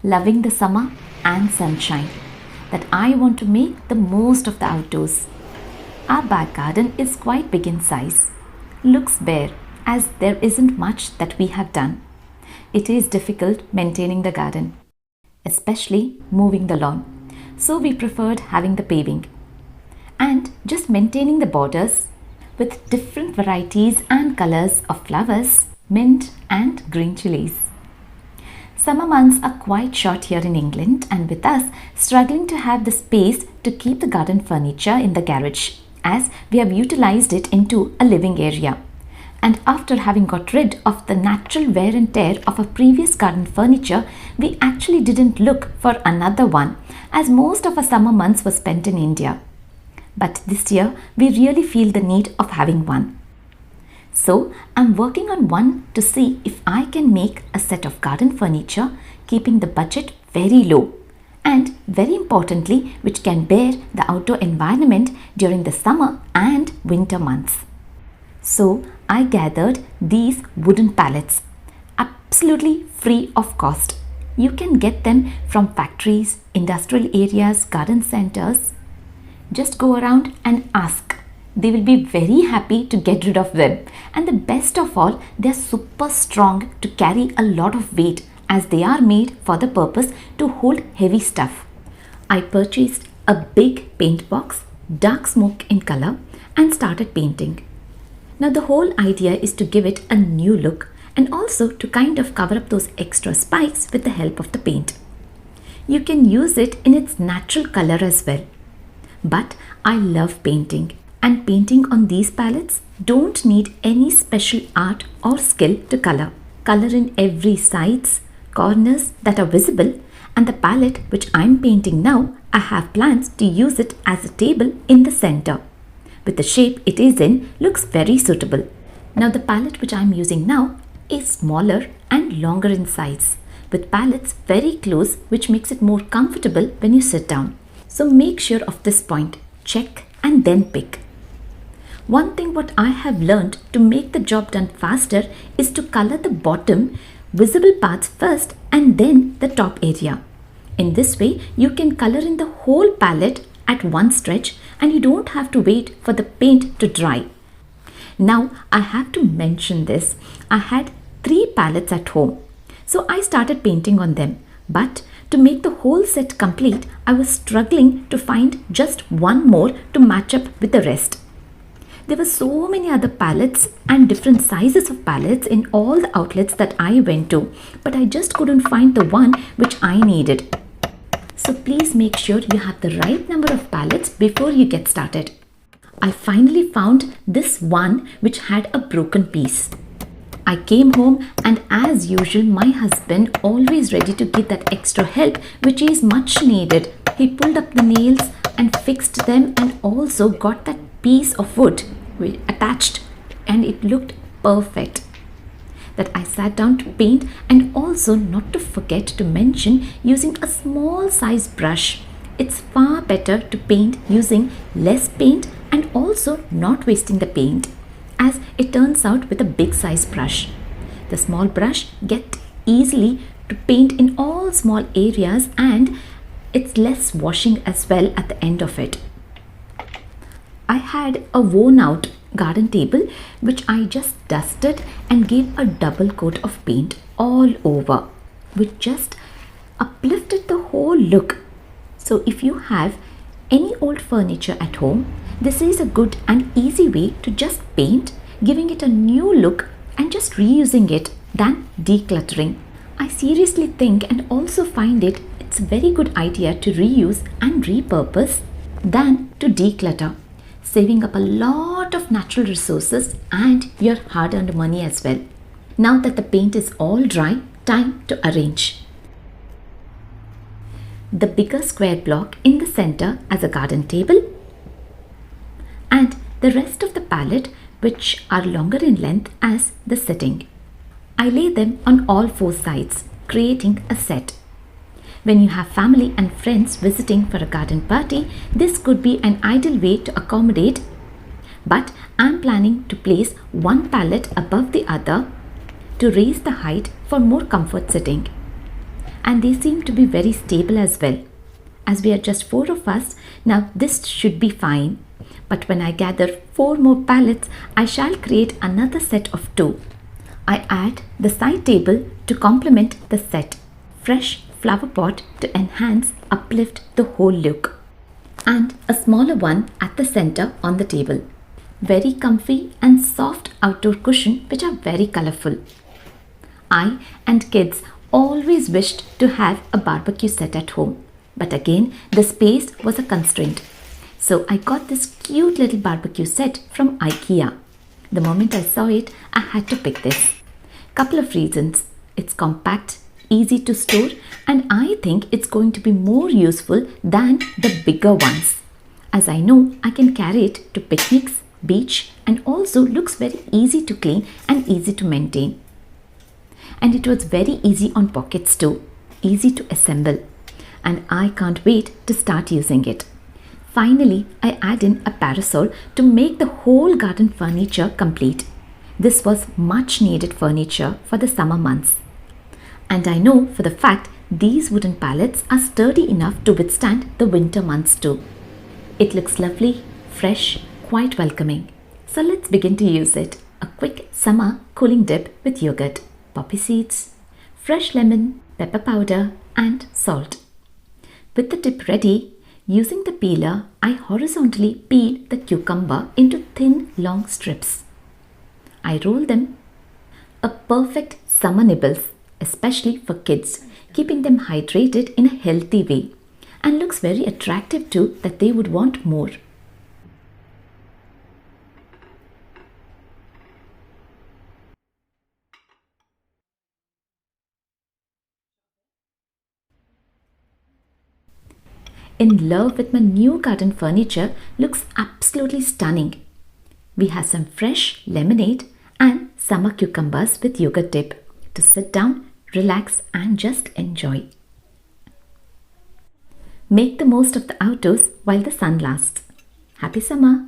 loving the summer and sunshine, that I want to make the most of the outdoors. Our back garden is quite big in size. Looks bare as there isn't much that we have done. It is difficult maintaining the garden, especially mowing the lawn. So we preferred having the paving and just maintaining the borders with different varieties and colors of flowers, mint and green chilies. Summer months are quite short here in England, and with us struggling to have the space to keep the garden furniture in the garage, as we have utilized it into a living area. And after having got rid of the natural wear and tear of our previous garden furniture, we actually didn't look for another one, as most of our summer months were spent in India. But this year, we really feel the need of having one. So, I'm working on one to see if I can make a set of garden furniture, keeping the budget very low, and very importantly, which can bear the outdoor environment during the summer and winter months. So, I gathered these wooden pallets, absolutely free of cost. You can get them from factories, industrial areas, garden centers. Just go around and ask. They will be very happy to get rid of them. And the best of all, they are super strong to carry a lot of weight, as they are made for the purpose to hold heavy stuff. I purchased a big paint box, dark smoke in color, and started painting. Now the whole idea is to give it a new look and also to kind of cover up those extra spikes with the help of the paint. You can use it in its natural color as well. But I love painting, and painting on these palettes don't need any special art or skill to color. Color in every sides, corners that are visible, and the palette which I'm painting now, I have plans to use it as a table in the center. With the shape it is in, looks very suitable. Now the palette which I'm using now is smaller and longer in size, with palettes very close, which makes it more comfortable when you sit down. So make sure of this point, check and then pick. One thing what I have learned to make the job done faster is to color the bottom visible parts first and then the top area. In this way, you can color in the whole palette at one stretch and you don't have to wait for the paint to dry. Now I have to mention this. I had 3 palettes at home, so I started painting on them. But to make the whole set complete, I was struggling to find just one more to match up with the rest. There were so many other palettes and different sizes of palettes in all the outlets that I went to, but I just couldn't find the one which I needed. So please make sure you have the right number of palettes before you get started. I finally found this one which had a broken piece. I came home, and as usual my husband, always ready to give that extra help which is much needed. He pulled up the nails and fixed them, and also got that piece of wood attached, and it looked perfect. That I sat down to paint, and also not to forget to mention using a small size brush. It's far better to paint using less paint and also not wasting the paint, as it turns out with a big size brush. The small brush gets easily to paint in all small areas, and it's less washing as well at the end of it. I had a worn out garden table which I just dusted and gave a double coat of paint all over, which just uplifted the whole look. So if you have any old furniture at home, this is a good and easy way to just paint, giving it a new look and just reusing it than decluttering. I seriously think and also find it's a very good idea to reuse and repurpose than to declutter, saving up a lot of natural resources and your hard-earned money as well. Now that the paint is all dry, time to arrange. The bigger square block in the center as a garden table, and the rest of the palette which are longer in length as the sitting. I lay them on all 4 sides, creating a set. When you have family and friends visiting for a garden party, this could be an ideal way to accommodate, but I'm planning to place one palette above the other to raise the height for more comfort sitting. and they seem to be very stable as well. As we are just 4 of us, now this should be fine. But when I gather 4 more pallets, I shall create another set of 2. I add the side table to complement the set, fresh flower pot to enhance, uplift the whole look, and a smaller one at the center on the table. Very comfy and soft outdoor cushion which are very colorful. I and kids always wished to have a barbecue set at home, but again the space was a constraint. So I got this cute little barbecue set from IKEA. The moment I saw it, I had to pick this. Couple of reasons. It's compact, easy to store, and I think it's going to be more useful than the bigger ones, as I know I can carry it to picnics, beach, and also looks very easy to clean and easy to maintain. And it was very easy on pockets too, easy to assemble, and I can't wait to start using it. Finally, I add in a parasol to make the whole garden furniture complete. This was much needed furniture for the summer months. And I know for the fact these wooden pallets are sturdy enough to withstand the winter months too. It looks lovely, fresh, quite welcoming. So let's begin to use it. A quick summer cooling dip with yogurt, poppy seeds, fresh lemon, pepper powder and salt. With the dip ready, using the peeler, I horizontally peel the cucumber into thin long strips. I roll them. A perfect summer nibbles, especially for kids, keeping them hydrated in a healthy way, and looks very attractive too that they would want more. In love with my new garden furniture, looks absolutely stunning. We have some fresh lemonade and summer cucumbers with yogurt dip to sit down, relax and just enjoy. Make the most of the outdoors while the sun lasts. Happy summer!